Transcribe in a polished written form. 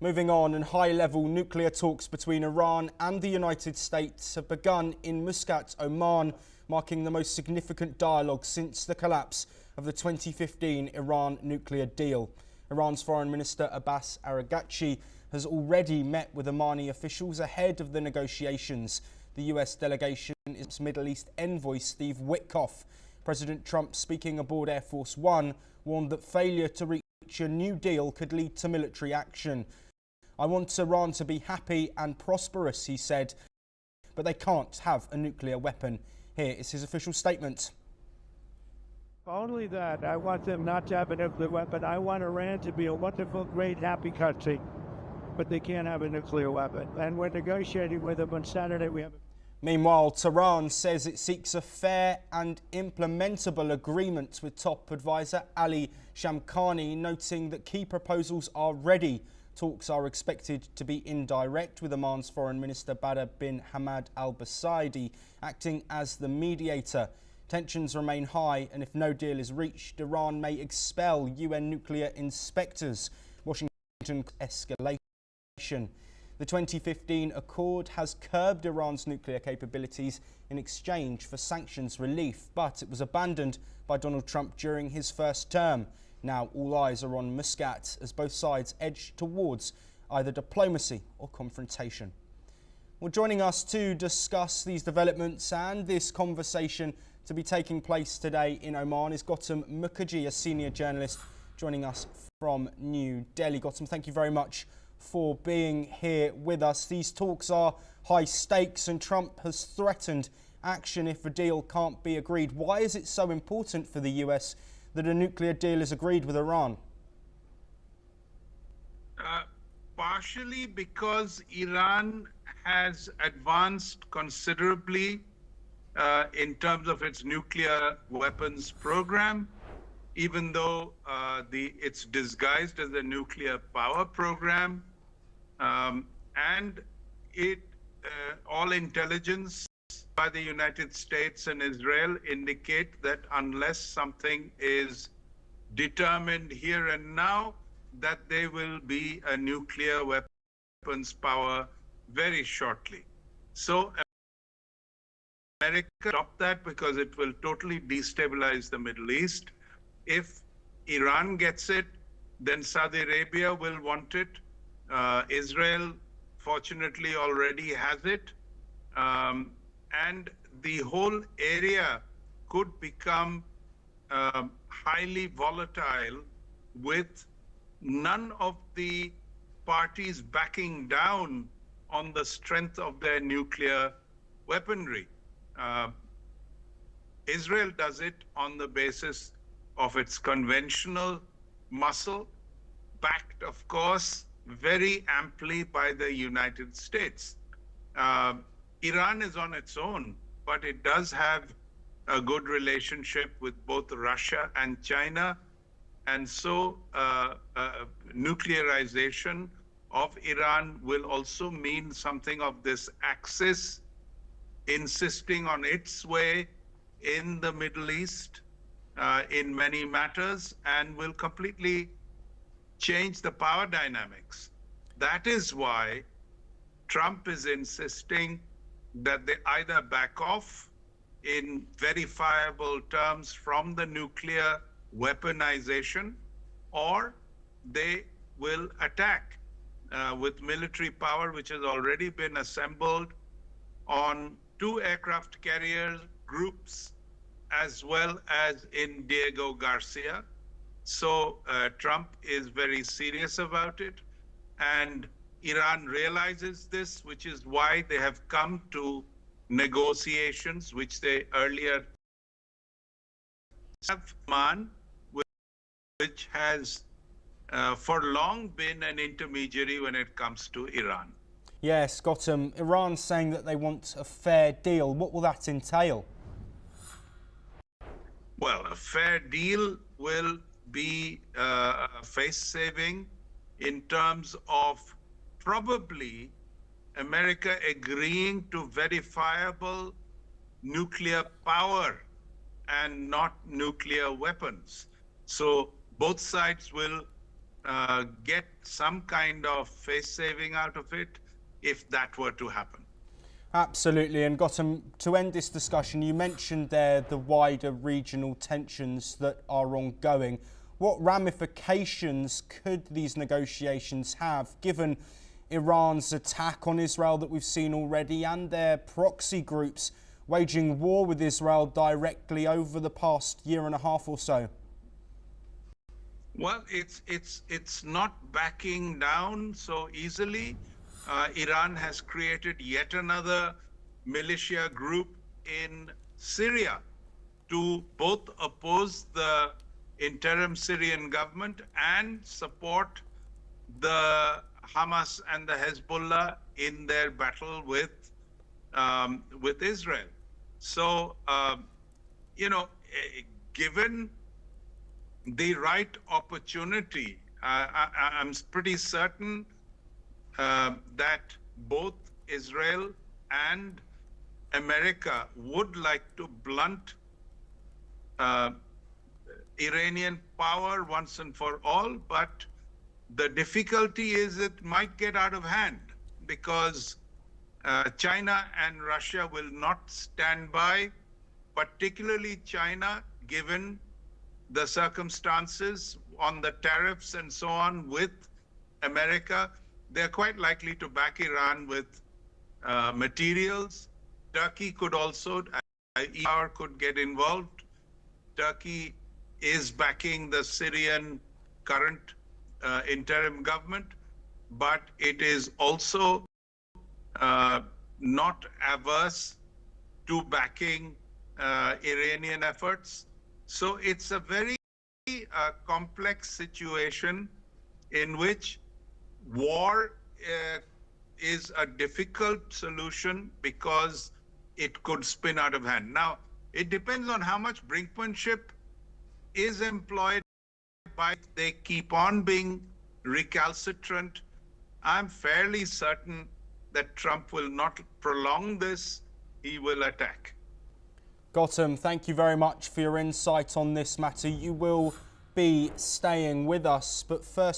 Moving on, and high-level nuclear talks between Iran and the United States have begun in Muscat, Oman, marking the most significant dialogue since the collapse of the 2015 Iran nuclear deal. Iran's Foreign Minister Abbas Araghchi has already met with Omani officials ahead of the negotiations. The US delegation is Middle East envoy Steve Witkoff. President Trump, speaking aboard Air Force One, warned that failure to reach a new deal could lead to military action. "I want Iran to be happy and prosperous," he said, "but they can't have a nuclear weapon." Here is his official statement. Only that. I want them not to have a nuclear weapon. I want Iran to be a wonderful, great, happy country, but they can't have a nuclear weapon. And we're negotiating with them on Saturday. Meanwhile, Tehran says it seeks a fair and implementable agreement with top advisor Ali Shamkhani, noting that key proposals are ready. Talks are expected to be indirect, with Oman's Foreign Minister Badr bin Hamad al-Busaidi acting as the mediator. Tensions remain high, and if no deal is reached, Iran may expel UN nuclear inspectors. Washington escalation. The 2015 accord has curbed Iran's nuclear capabilities in exchange for sanctions relief, but it was abandoned by Donald Trump during his first term. Now all eyes are on Muscat as both sides edge towards either diplomacy or confrontation. Well, joining us to discuss these developments and this conversation to be taking place today in Oman is Gautam Mukherjee, a senior journalist joining us from New Delhi. Gautam, thank you very much for being here with us. These talks are high stakes and Trump has threatened action if a deal can't be agreed. Why is it so important for the US that a nuclear deal is agreed with Iran? Partially because Iran has advanced considerably in terms of its nuclear weapons program, even though it's disguised as a nuclear power program, and all intelligence by the United States and Israel indicate that unless something is determined here and now, that there will be a nuclear weapons power very shortly. So America stopped that because it will totally destabilize the Middle East. If Iran gets it, then Saudi Arabia will want it. Israel, fortunately, already has it. And the whole area could become highly volatile with none of the parties backing down on the strength of their nuclear weaponry. Israel does it on the basis of its conventional muscle, backed, of course, very amply by the United States. Iran is on its own, but it does have a good relationship with both Russia and China. And so nuclearization of Iran will also mean something of this axis insisting on its way in the Middle East in many matters, and will completely change the power dynamics. That is why Trump is insisting that they either back off in verifiable terms from the nuclear weaponization, or they will attack with military power, which has already been assembled on 2 aircraft carrier groups, as well as in Diego Garcia. So Trump is very serious about it, and Iran realizes this, which is why they have come to negotiations, which they earlier have. Oman, which has for long been an intermediary when it comes to Iran. Yes, Gautam, Iran's saying that they want a fair deal. What will that entail? Well, a fair deal will be face-saving in terms of probably America agreeing to verifiable nuclear power and not nuclear weapons. So both sides will get some kind of face saving out of it if that were to happen. Absolutely. And Gautam, to end this discussion, you mentioned there the wider regional tensions that are ongoing. What ramifications could these negotiations have, given Iran's attack on Israel that we've seen already and their proxy groups waging war with Israel directly over the past year and a half or so? Well, it's not backing down so easily. Iran has created yet another militia group in Syria to both oppose the interim Syrian government and support the Hamas and the Hezbollah in their battle with Israel. So, given the right opportunity, I'm pretty certain that both Israel and America would like to blunt Iranian power once and for all, but the difficulty is it might get out of hand because China and Russia will not stand by, particularly China, given the circumstances on the tariffs and so on with America. They're quite likely to back Iran with materials. Turkey could also, ER could get involved. Turkey is backing the Syrian current interim government, but it is also not averse to backing Iranian efforts. So it's a very complex situation in which war is a difficult solution because it could spin out of hand. Now, it depends on how much brinkmanship is employed by they keep on being recalcitrant. I'm fairly certain that Trump will not prolong this. He will attack. Gautam, thank you very much for your insight on this matter. You will be staying with us, but first